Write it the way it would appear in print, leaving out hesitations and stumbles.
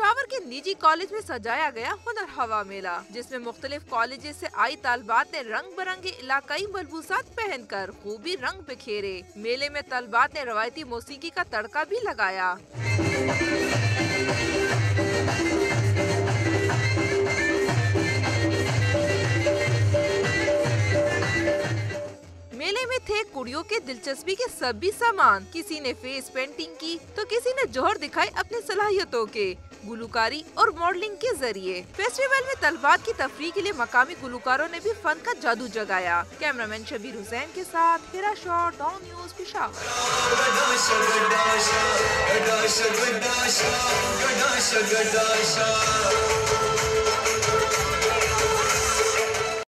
पेशावर के निजी कॉलेज में सजाया गया हुनर हवा मेला, जिसमें मुख्तलिफ कॉलेज से आई तलबात ने रंग बिरंगे इलाकाई मलबूसात पहनकर खूबी रंग बिखेरे। मेले में तलबात ने रवायती मौसीकी का तड़का भी लगाया। मेले में थे कुड़ियों के दिलचस्पी के सभी सामान। किसी ने फेस पेंटिंग की तो किसी ने जोहर दिखाई अपनी सलाहियतों के गुलकारी और मॉडलिंग के जरिए। फेस्टिवल में तलबात की तफरीह के लिए मकामी गुलकारों ने भी फन का जादू जगाया। कैमरामैन शबीर हुसैन के साथ हिरा शॉ, डॉन न्यूज़, पेशावर।